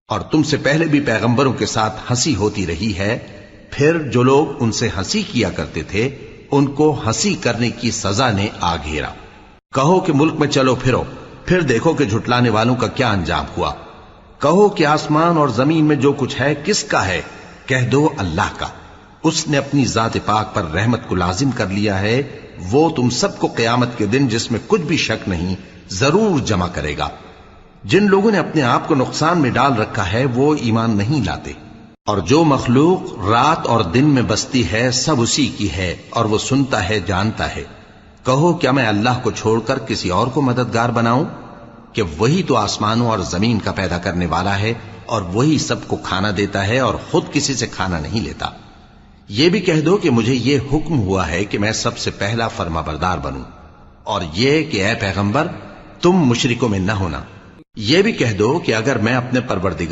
اور تم سے پہلے بھی پیغمبروں کے ساتھ ہنسی ہوتی رہی ہے، پھر جو لوگ ان سے ہنسی کیا کرتے تھے ان کو ہنسی کرنے کی سزا نے آ گھیرا۔ کہو کہ ملک میں چلو پھرو، پھر دیکھو کہ جھٹلانے والوں کا کیا انجام ہوا۔ کہو کہ آسمان اور زمین میں جو کچھ ہے کس کا ہے؟ کہہ دو اللہ کا۔ اس نے اپنی ذات پاک پر رحمت کو لازم کر لیا ہے، وہ تم سب کو قیامت کے دن جس میں کچھ بھی شک نہیں ضرور جمع کرے گا۔ جن لوگوں نے اپنے آپ کو نقصان میں ڈال رکھا ہے وہ ایمان نہیں لاتے، اور جو مخلوق رات اور دن میں بستی ہے سب اسی کی ہے، اور وہ سنتا ہے جانتا ہے۔ کہو کیا میں اللہ کو چھوڑ کر کسی اور کو مددگار بناؤں؟ کہ وہی تو آسمانوں اور زمین کا پیدا کرنے والا ہے، اور وہی سب کو کھانا دیتا ہے اور خود کسی سے کھانا نہیں لیتا۔ یہ بھی کہہ دو کہ مجھے یہ حکم ہوا ہے کہ میں سب سے پہلا فرما بردار بنوں، اور یہ کہ اے پیغمبر تم مشرکوں میں نہ ہونا۔ یہ بھی کہہ دو کہ اگر میں اپنے پروردگار